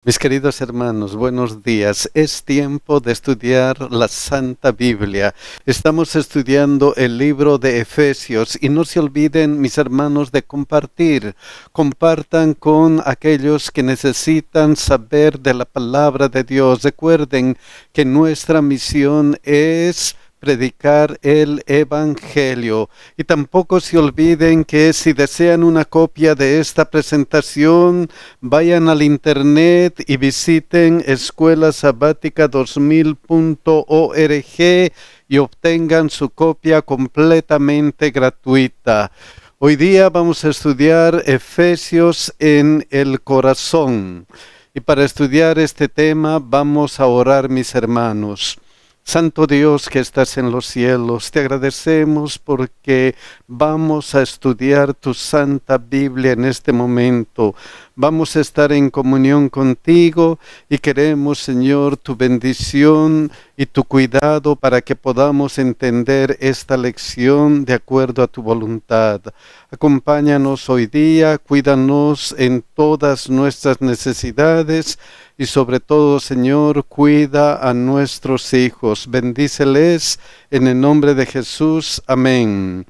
Mis queridos hermanos, buenos días. Es tiempo de estudiar la Santa Biblia. Estamos estudiando el libro de Efesios y no se olviden, mis hermanos, de compartir. Compartan con aquellos que necesitan saber de la palabra de Dios. Recuerden que nuestra misión es predicar el Evangelio. Y tampoco se olviden que si desean una copia de esta presentación, vayan al internet y visiten escuelasabatica2000.org y obtengan su copia completamente gratuita. Hoy día vamos a estudiar Efesios en el corazón. Y para estudiar este tema vamos a orar, mis hermanos. Santo Dios que estás en los cielos, te agradecemos porque vamos a estudiar tu Santa Biblia en este momento. Vamos a estar en comunión contigo y queremos, Señor, tu bendición y tu cuidado para que podamos entender esta lección de acuerdo a tu voluntad. Acompáñanos hoy día, cuídanos en todas nuestras necesidades y sobre todo, Señor, cuida a nuestros hijos. Bendíceles en el nombre de Jesús. Amén.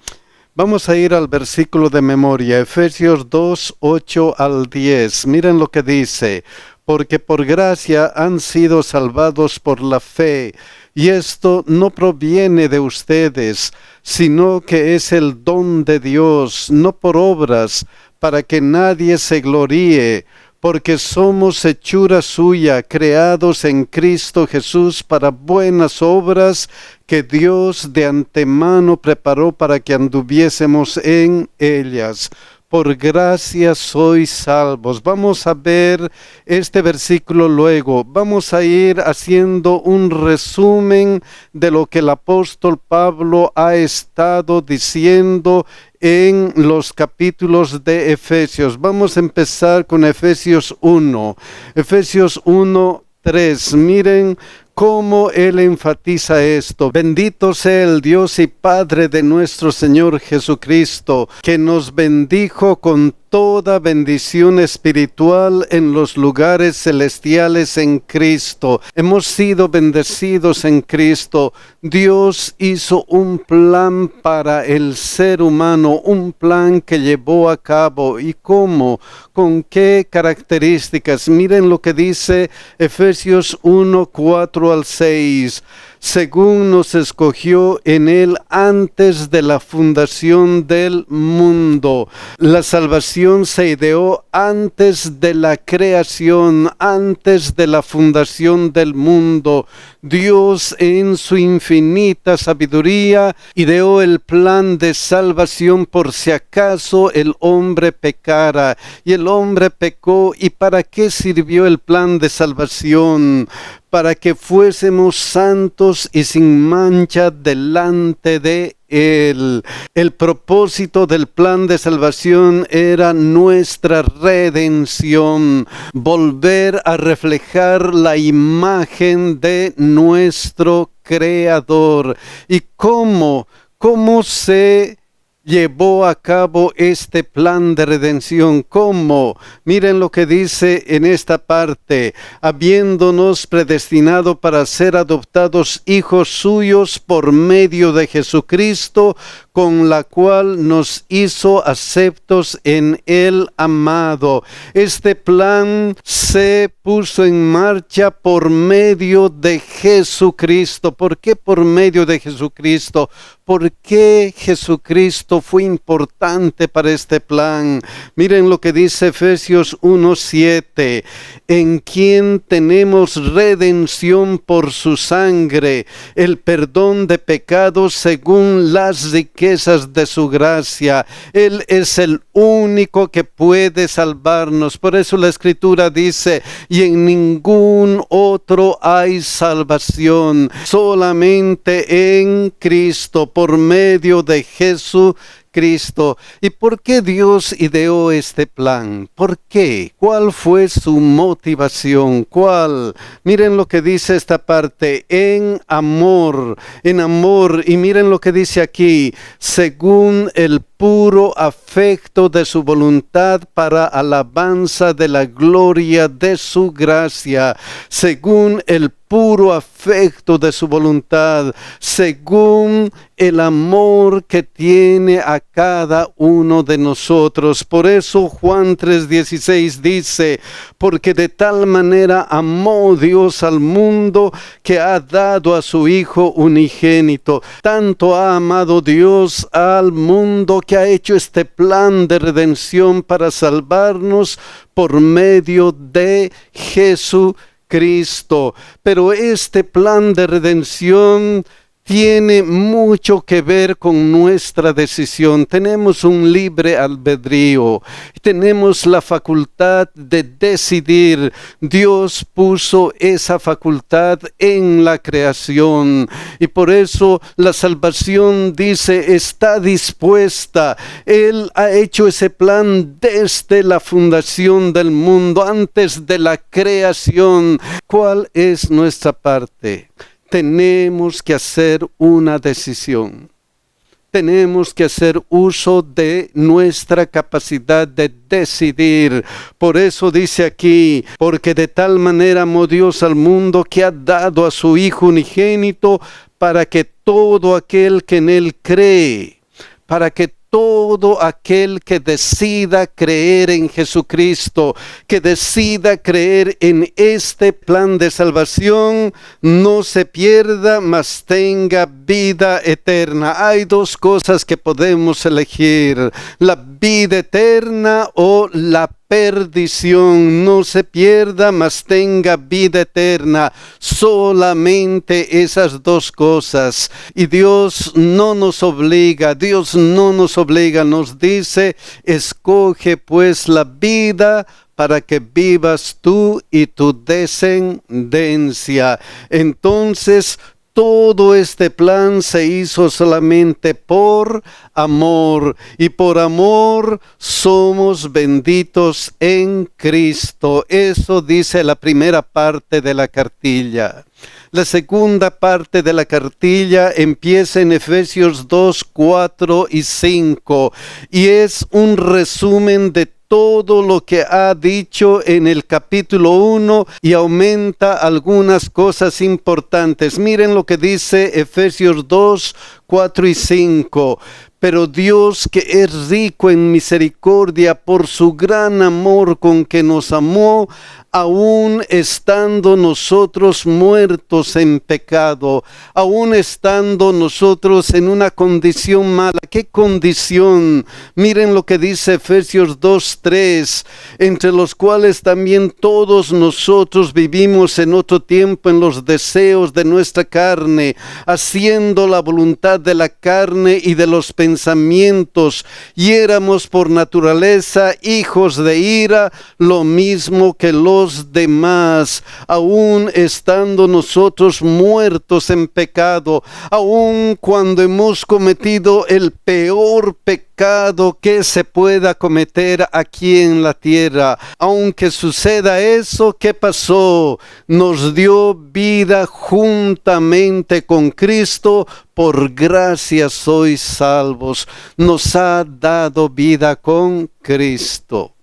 Vamos a ir al versículo de memoria, Efesios 2, 8 al 10. Miren lo que dice: porque por gracia han sido salvados por la fe, y esto no proviene de ustedes, sino que es el don de Dios, no por obras, para que nadie se gloríe, porque somos hechura suya, creados en Cristo Jesús para buenas obras que Dios de antemano preparó para que anduviésemos en ellas. Por gracia sois salvos. Vamos a ver este versículo luego. Vamos a ir haciendo un resumen de lo que el apóstol Pablo ha estado diciendo en los capítulos de Efesios. Vamos a empezar con Efesios 1. Efesios 1, 3. Miren cómo él enfatiza esto. Bendito sea el Dios y Padre de nuestro Señor Jesucristo, que nos bendijo con toda bendición espiritual en los lugares celestiales en Cristo. Hemos sido bendecidos en Cristo. Dios hizo un plan para el ser humano, un plan que llevó a cabo. ¿Y cómo? ¿Con qué características? Miren lo que dice Efesios 1, 4 al 6. Según nos escogió en él antes de la fundación del mundo. La salvación se ideó antes de la creación, antes de la fundación del mundo. Dios en su infinita sabiduría ideó el plan de salvación por si acaso el hombre pecara. Y el hombre pecó. ¿Y para qué sirvió el plan de salvación? Para que fuésemos santos y sin mancha delante de Él. El propósito del plan de salvación era nuestra redención, volver a reflejar la imagen de nuestro Creador. ¿Y cómo se llevó a cabo este plan de redención? ¿Cómo? Miren lo que dice en esta parte: habiéndonos predestinado para ser adoptados hijos suyos por medio de Jesucristo, con la cual nos hizo aceptos en el amado. Este plan se puso en marcha por medio de Jesucristo. ¿Por qué por medio de Jesucristo? ¿Por qué Jesucristo fue importante para este plan? Miren lo que dice Efesios 1:7. En quien tenemos redención por su sangre, el perdón de pecados según las riquezas de su gracia. Él es el único que puede salvarnos. Por eso la Escritura dice: y en ningún otro hay salvación, solamente en Cristo, por medio de Jesucristo. ¿Y por qué Dios ideó este plan? ¿Por qué? ¿Cuál fue su motivación? ¿Cuál? Miren lo que dice esta parte: en amor. Y miren lo que dice aquí: según el puro afecto de su voluntad para alabanza de la gloria de su gracia, según el puro afecto de su voluntad, según el amor que tiene a cada uno de nosotros. Por eso Juan 3:16 dice, porque de tal manera amó Dios al mundo que ha dado a su Hijo unigénito. Tanto ha amado Dios al mundo que ha hecho este plan de redención para salvarnos por medio de Jesucristo. Pero este plan de redención tiene mucho que ver con nuestra decisión. Tenemos un libre albedrío, tenemos la facultad de decidir. Dios puso esa facultad en la creación y por eso la salvación, dice, está dispuesta. Él ha hecho ese plan desde la fundación del mundo, antes de la creación. ¿Cuál es nuestra parte? Tenemos que hacer una decisión. Tenemos que hacer uso de nuestra capacidad de decidir. Por eso dice aquí, porque de tal manera amó Dios al mundo que ha dado a su Hijo unigénito para que todo aquel que en Él cree, para que todo aquel que decida creer en Jesucristo, que decida creer en este plan de salvación, no se pierda, mas tenga vida eterna. Hay dos cosas que podemos elegir: la vida eterna o la perdición. No se pierda, mas tenga vida eterna. Solamente esas dos cosas. Y Dios no nos obliga, nos dice, escoge pues la vida para que vivas tú y tu descendencia. Entonces, todo este plan se hizo solamente por amor, y por amor somos benditos en Cristo. Eso dice la primera parte de la cartilla. La segunda parte de la cartilla empieza en Efesios 2, 4 y 5 y es un resumen de todo lo que ha dicho en el capítulo 1 y aumenta algunas cosas importantes. Miren lo que dice Efesios 2, 4 y 5. Pero Dios, que es rico en misericordia por su gran amor con que nos amó, aún estando nosotros muertos en pecado, aún estando nosotros en una condición mala. ¿Qué condición? Miren lo que dice Efesios 2:3, entre los cuales también todos nosotros vivimos en otro tiempo en los deseos de nuestra carne, haciendo la voluntad de la carne y de los pensamientos, y éramos por naturaleza hijos de ira, lo mismo que los demás, aún estando nosotros muertos en pecado, aún cuando hemos cometido el peor pecado que se pueda cometer aquí en la tierra. Aunque suceda eso, ¿qué pasó? Nos dio vida juntamente con Cristo. Por gracia sois salvos. Nos ha dado vida con Cristo.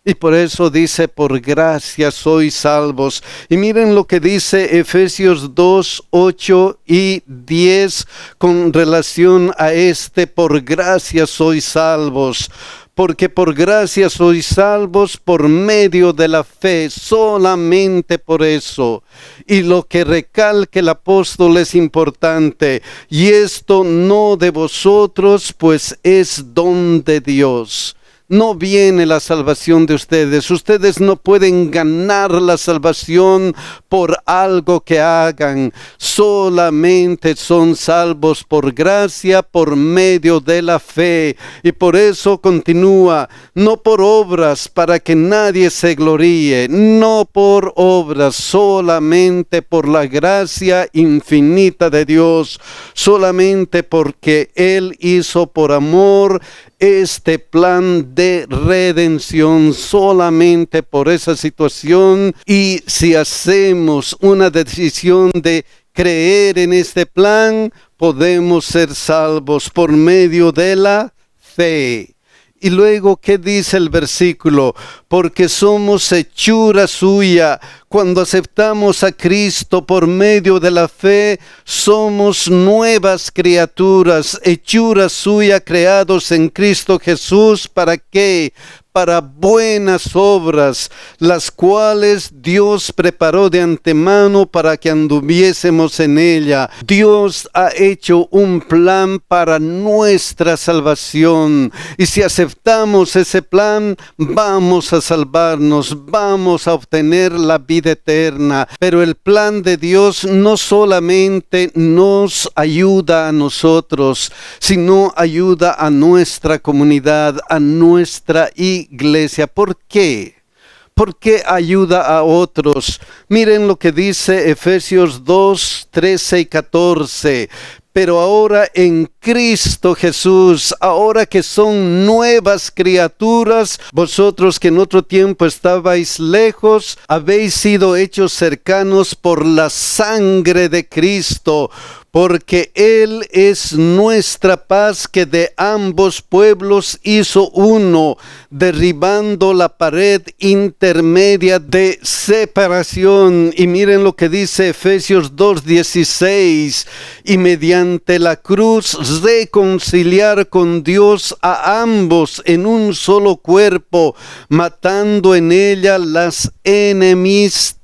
Y por eso dice, por gracia sois salvos. Y miren lo que dice Efesios 2, 8 y 10 con relación a este por gracia sois salvos. Porque por gracia sois salvos por medio de la fe, solamente por eso. Y lo que recalca el apóstol es importante. Y esto no de vosotros, pues es don de Dios. No viene la salvación de ustedes. Ustedes no pueden ganar la salvación por algo que hagan. Solamente son salvos por gracia, por medio de la fe. Y por eso continúa, no por obras para que nadie se gloríe. No por obras, solamente por la gracia infinita de Dios. Solamente porque Él hizo por amor este plan de redención, solamente por esa situación. Y si hacemos una decisión de creer en este plan, podemos ser salvos por medio de la fe. Y luego, ¿qué dice el versículo? Porque somos hechura suya. Cuando aceptamos a Cristo por medio de la fe, somos nuevas criaturas, hechura suya, creados en Cristo Jesús. ¿Para qué? Para buenas obras, las cuales Dios preparó de antemano para que anduviésemos en ella. Dios ha hecho un plan para nuestra salvación. Y si aceptamos ese plan, vamos a salvarnos, vamos a obtener la vida eterna. Pero el plan de Dios no solamente nos ayuda a nosotros, sino ayuda a nuestra comunidad, a nuestra iglesia. ¿Por qué? ¿Por qué ayuda a otros? Miren lo que dice Efesios 2, 13 y 14. Pero ahora en Cristo Jesús, ahora que son nuevas criaturas, vosotros que en otro tiempo estabais lejos, habéis sido hechos cercanos por la sangre de Cristo, porque Él es nuestra paz, que de ambos pueblos hizo uno, derribando la pared intermedia de separación. Y miren lo que dice Efesios 2:16, y mediante la cruz reconciliar con Dios a ambos en un solo cuerpo, matando en ella las enemistades.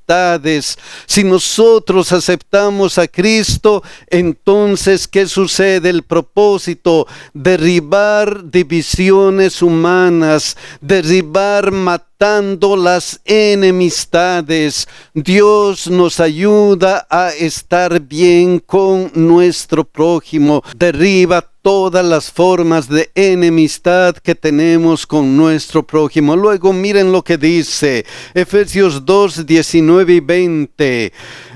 Si nosotros aceptamos a Cristo, entonces, ¿qué sucede? El propósito: derribar divisiones humanas, derribar, matando las enemistades. Dios nos ayuda a estar bien con nuestro prójimo, derriba todas las formas de enemistad que tenemos con nuestro prójimo. Luego miren lo que dice Efesios 2, 19 y 20.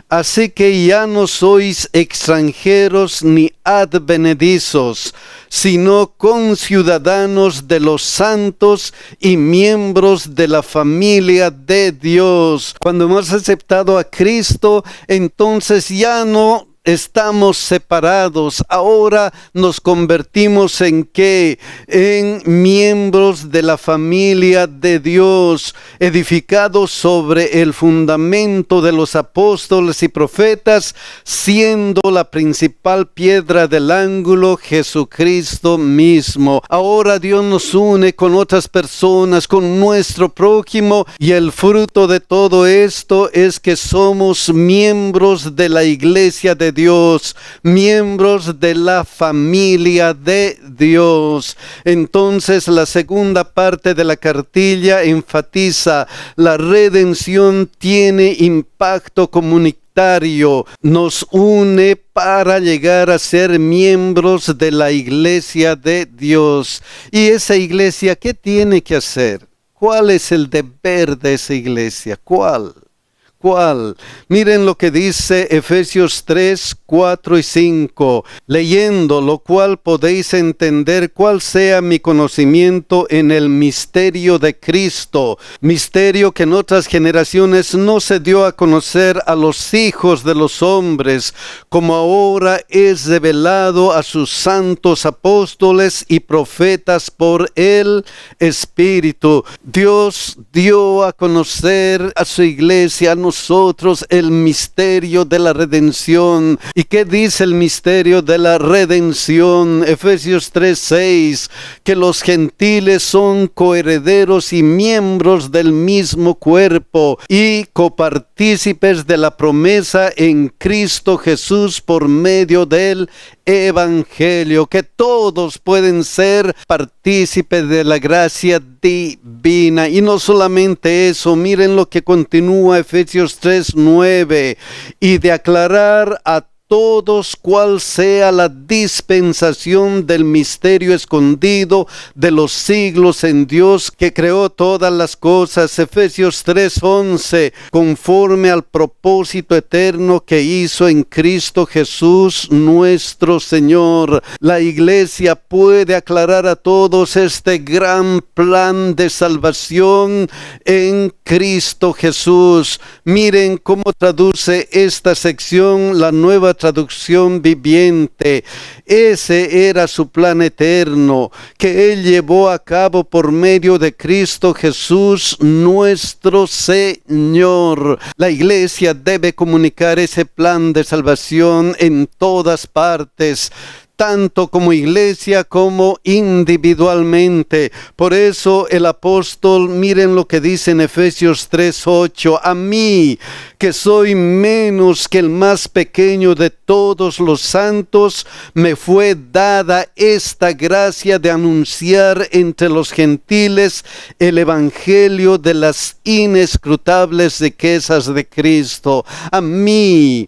Así que ya no sois extranjeros ni advenedizos, sino conciudadanos de los santos y miembros de la familia de Dios. Cuando hemos aceptado a Cristo, entonces ya no estamos separados. Ahora nos convertimos ¿en qué? En miembros de la familia de Dios, edificados sobre el fundamento de los apóstoles y profetas, siendo la principal piedra del ángulo Jesucristo mismo. Ahora Dios nos une con otras personas, con nuestro prójimo, y el fruto de todo esto es que somos miembros de la iglesia de Dios, miembros de la familia de Dios. Entonces, la segunda parte de la cartilla enfatiza: la redención tiene impacto comunitario, nos une para llegar a ser miembros de la iglesia de Dios. ¿Y esa iglesia qué tiene que hacer? ¿Cuál es el deber de esa iglesia? ¿Cuál? Miren lo que dice Efesios 3, 4 y 5. Leyendo lo cual podéis entender cuál sea mi conocimiento en el misterio de Cristo. Misterio que en otras generaciones no se dio a conocer a los hijos de los hombres, como ahora es revelado a sus santos apóstoles y profetas por el Espíritu. Dios dio a conocer a su iglesia, a nosotros, el misterio de la redención. ¿Y qué dice el misterio de la redención? Efesios 3:6, que los gentiles son coherederos y miembros del mismo cuerpo y copartícipes de la promesa en Cristo Jesús por medio del Evangelio, que todos pueden ser partícipes de la gracia divina. Y no solamente eso, miren lo que continúa Efesios 3:9, y de aclarar a todos cuál sea la dispensación del misterio escondido de los siglos en Dios, que creó todas las cosas. Efesios 3:11, conforme al propósito eterno que hizo en Cristo Jesús nuestro Señor. La iglesia puede aclarar a todos este gran plan de salvación en Cristo Jesús. Miren cómo traduce esta sección la Nueva traducción viviente. Ese era su plan eterno, que Él llevó a cabo por medio de Cristo Jesús, nuestro Señor. La iglesia debe comunicar ese plan de salvación en todas partes, tanto como iglesia como individualmente. Por eso el apóstol, miren lo que dice en Efesios 3:8, a mí, que soy menos que el más pequeño de todos los santos, me fue dada esta gracia de anunciar entre los gentiles el evangelio de las inescrutables riquezas de Cristo. A mí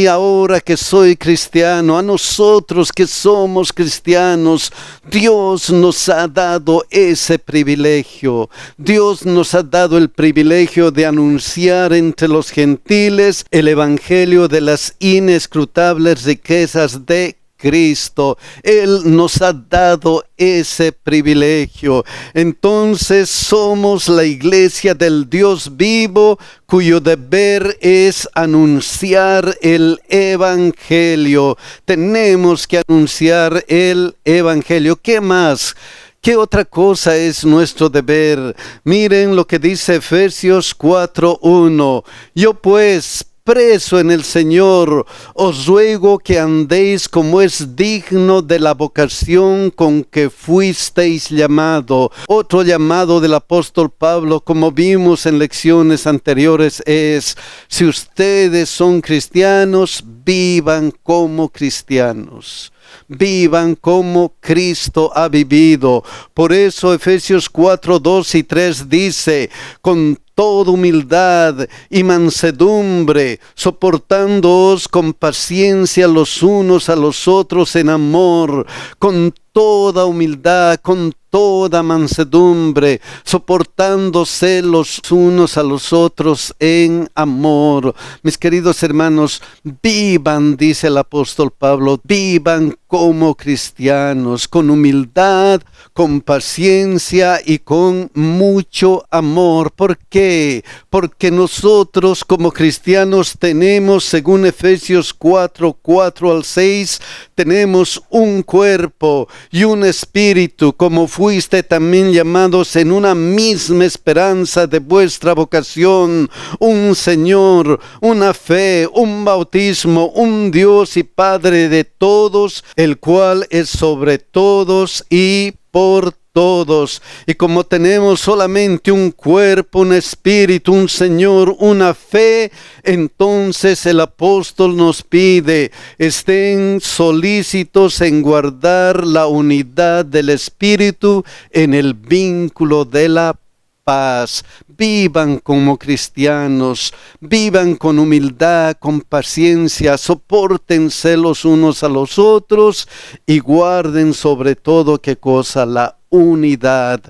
ahora que soy cristiano, a nosotros que somos cristianos, Dios nos ha dado ese privilegio. Dios nos ha dado el privilegio de anunciar entre los gentiles el evangelio de las inescrutables riquezas de Cristo. Él nos ha dado ese privilegio. Entonces somos la iglesia del Dios vivo, cuyo deber es anunciar el evangelio. Tenemos que anunciar el evangelio. ¿Qué más? ¿Qué otra cosa es nuestro deber? Miren lo que dice Efesios 4:1. Yo pues, preso en el Señor, os ruego que andéis como es digno de la vocación con que fuisteis llamado. Otro llamado del apóstol Pablo, como vimos en lecciones anteriores, es: si ustedes son cristianos, vivan como cristianos. Vivan como Cristo ha vivido. Por eso Efesios 4:2 y 3 dice: con toda humildad y mansedumbre, soportándoos con paciencia los unos a los otros en amor, con toda humildad, con toda mansedumbre, soportándose los unos a los otros en amor. Mis queridos hermanos, vivan, dice el apóstol Pablo, vivan como cristianos, con humildad, con paciencia y con mucho amor. ¿Por qué? Porque nosotros como cristianos tenemos, según Efesios 4:4-6, tenemos un cuerpo y un espíritu, como fuiste también llamados en una misma esperanza de vuestra vocación, un Señor, una fe, un bautismo, un Dios y Padre de todos, el cual es sobre todos y por todos. Y como tenemos solamente un cuerpo, un espíritu, un Señor, una fe, entonces el apóstol nos pide: estén solícitos en guardar la unidad del espíritu en el vínculo de la paz. Vivan como cristianos, vivan con humildad, con paciencia, sopórtense los unos a los otros y guarden sobre todo, ¿qué cosa? La unidad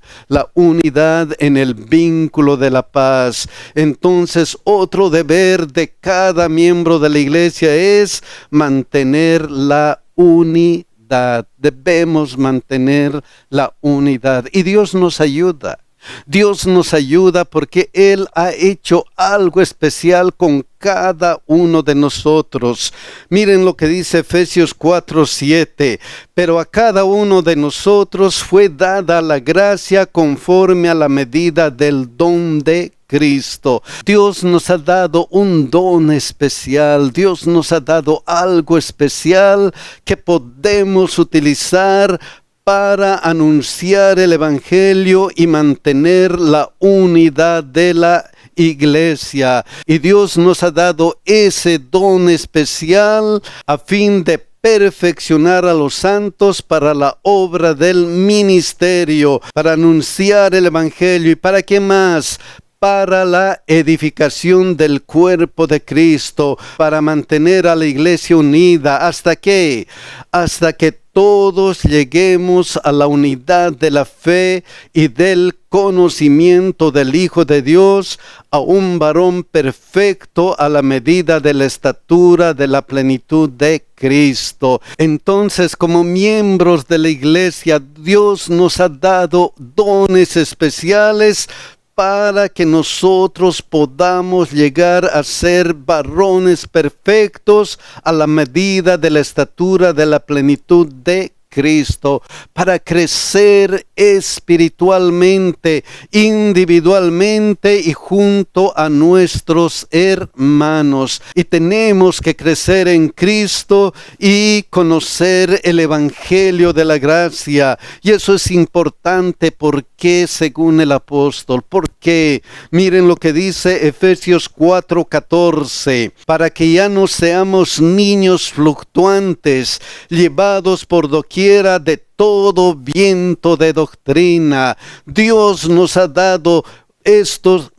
en el vínculo de la paz. Entonces, otro deber de cada miembro de la iglesia es mantener la unidad. Debemos mantener la unidad. Y Dios nos ayuda. Dios nos ayuda porque Él ha hecho algo especial con cada uno de nosotros. Miren lo que dice Efesios 4:7. Pero a cada uno de nosotros fue dada la gracia conforme a la medida del don de Cristo. Dios nos ha dado un don especial. Dios nos ha dado algo especial que podemos utilizar para anunciar el evangelio y mantener la unidad de la iglesia. Y Dios nos ha dado ese don especial a fin de perfeccionar a los santos para la obra del ministerio, para anunciar el evangelio. ¿Y para qué más? Para la edificación del cuerpo de Cristo, para mantener a la iglesia unida. ¿Hasta qué? Hasta que todos lleguemos a la unidad de la fe y del conocimiento del Hijo de Dios, a un varón perfecto a la medida de la estatura de la plenitud de Cristo. Entonces, como miembros de la iglesia, Dios nos ha dado dones especiales para que nosotros podamos llegar a ser varones perfectos a la medida de la estatura de la plenitud de Cristo, para crecer espiritualmente, individualmente y junto a nuestros hermanos. Y tenemos que crecer en Cristo y conocer el Evangelio de la gracia. Y eso es importante porque, según el apóstol, porque miren lo que dice Efesios 4:14, para que ya no seamos niños fluctuantes, llevados por doquier de todo viento de doctrina. Dios nos ha dado estos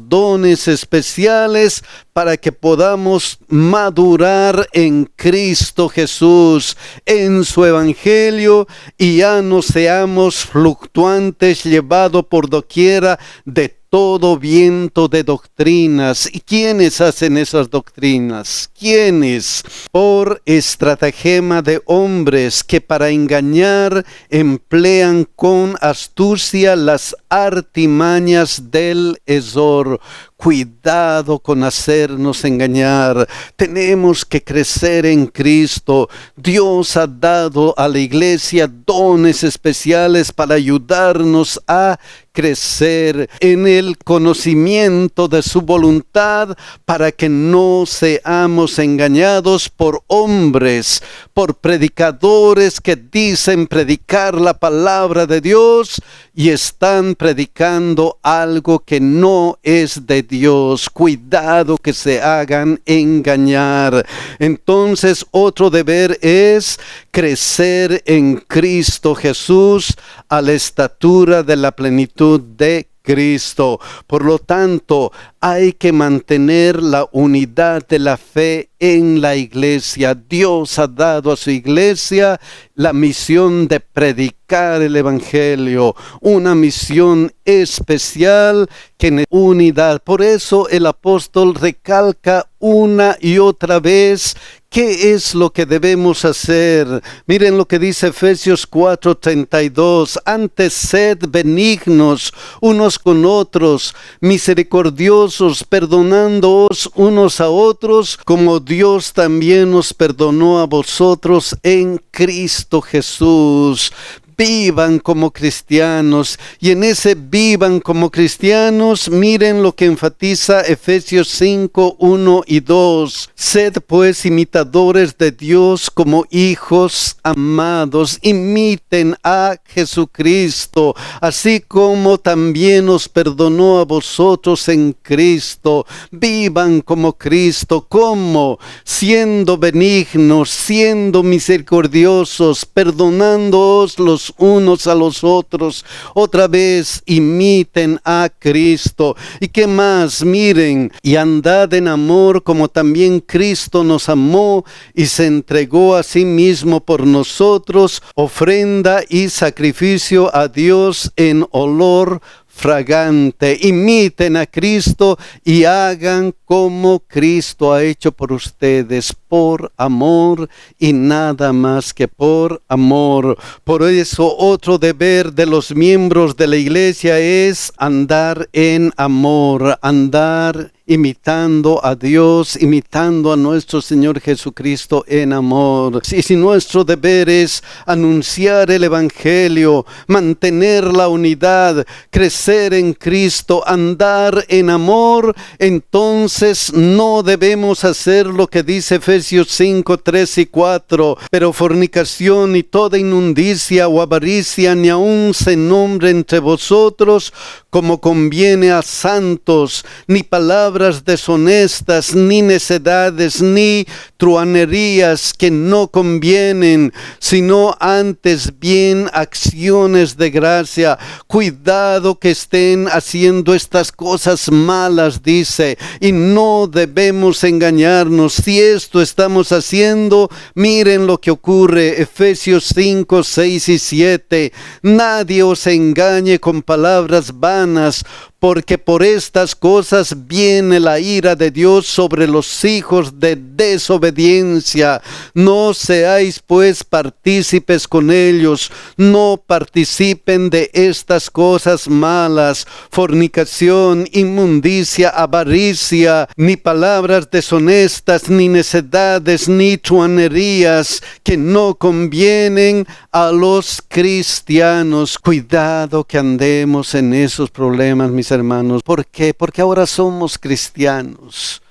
dones especiales para que podamos madurar en Cristo Jesús, en su Evangelio, y ya no seamos fluctuantes, llevados por doquiera de todo viento de doctrinas. ¿Y quiénes hacen esas doctrinas? ¿Quiénes? Por estratagema de hombres que para engañar emplean con astucia las artimañas del error. Cuidado con hacernos engañar. Tenemos que crecer en Cristo. Dios ha dado a la iglesia dones especiales para ayudarnos a crecer en el conocimiento de su voluntad, para que no seamos engañados por hombres, por predicadores que dicen predicar la palabra de Dios y están predicando algo que no es de Dios. Cuidado que se hagan engañar. Entonces, otro deber es crecer en Cristo Jesús a la estatura de la plenitud de Cristo. Por lo tanto, hay que mantener la unidad de la fe en la iglesia. Dios ha dado a su iglesia la misión de predicar el Evangelio, una misión especial que necesita unidad. Por eso el apóstol recalca una y otra vez ¿qué es lo que debemos hacer? Miren lo que dice Efesios 4:32. Antes sed benignos unos con otros, misericordiosos, perdonándoos unos a otros, como Dios también os perdonó a vosotros en Cristo Jesús. Vivan como cristianos, y en ese vivan como cristianos, miren lo que enfatiza Efesios 5:1 y 2. Sed pues imitadores de Dios como hijos amados, imiten a Jesucristo, así como también os perdonó a vosotros en Cristo. Vivan como Cristo. ¿Cómo? Siendo benignos, siendo misericordiosos, perdonándoos los unos a los otros. Otra vez, imiten a Cristo. ¿Y qué más? Miren, y andad en amor como también Cristo nos amó y se entregó a sí mismo por nosotros, ofrenda y sacrificio a Dios en olor fragante. Imiten a Cristo y hagan como Cristo ha hecho por ustedes, por amor y nada más que por amor. Por eso otro deber de los miembros de la iglesia es andar en amor, andar imitando a Dios, imitando a nuestro Señor Jesucristo en amor. Si nuestro deber es anunciar el Evangelio, mantener la unidad, crecer en Cristo, andar en amor, entonces no debemos hacer lo que dice Efesios 5:3 y 4. Pero fornicación y toda inmundicia o avaricia ni aun se nombre entre vosotros, como conviene a santos, ni palabras deshonestas, ni necedades, ni truhanerías que no convienen, sino antes bien acciones de gracia. Cuidado que estén haciendo estas cosas malas, dice, y no debemos engañarnos. Si esto estamos haciendo, miren lo que ocurre. Efesios 5, 6 y 7. Nadie os engañe con palabras vanas, porque por estas cosas viene la ira de Dios sobre los hijos de desobediencia desobediencia. No seáis pues partícipes con ellos, no participen de estas cosas malas: fornicación, inmundicia, avaricia, ni palabras deshonestas, ni necedades, ni truanerías, que no convienen a los cristianos. Cuidado que andemos en esos problemas, mis hermanos. ¿Por qué? Porque ahora somos cristianos.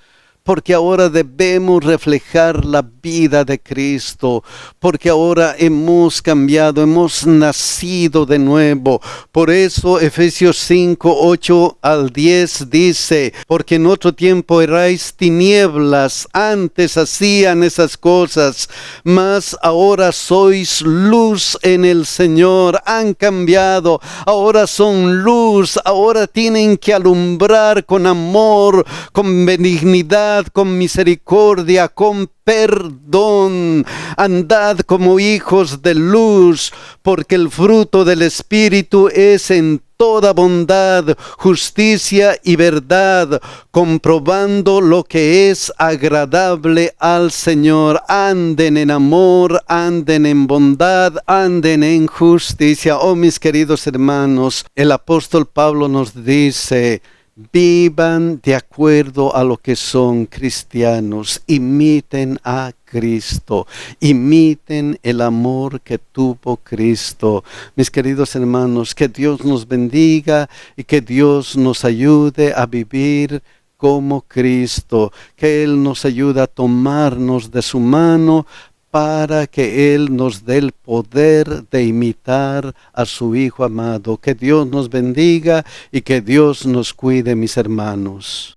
Porque ahora debemos reflejar la vida de Cristo, porque ahora hemos cambiado, hemos nacido de nuevo. Por eso Efesios 5, 8 al 10 dice: porque en otro tiempo erais tinieblas, antes hacían esas cosas, mas ahora sois luz en el Señor. Han cambiado, ahora son luz, ahora tienen que alumbrar con amor, con benignidad, con misericordia, con perdón. Andad como hijos de luz, porque el fruto del Espíritu es en toda bondad, justicia y verdad, comprobando lo que es agradable al Señor. Anden en amor, anden en bondad, anden en justicia. Oh, mis queridos hermanos, el apóstol Pablo nos dice: vivan de acuerdo a lo que son cristianos, imiten a Cristo, imiten el amor que tuvo Cristo. Mis queridos hermanos, que Dios nos bendiga y que Dios nos ayude a vivir como Cristo, que Él nos ayude a tomarnos de su mano para que Él nos dé el poder de imitar a su Hijo amado. Que Dios nos bendiga y que Dios nos cuide, mis hermanos.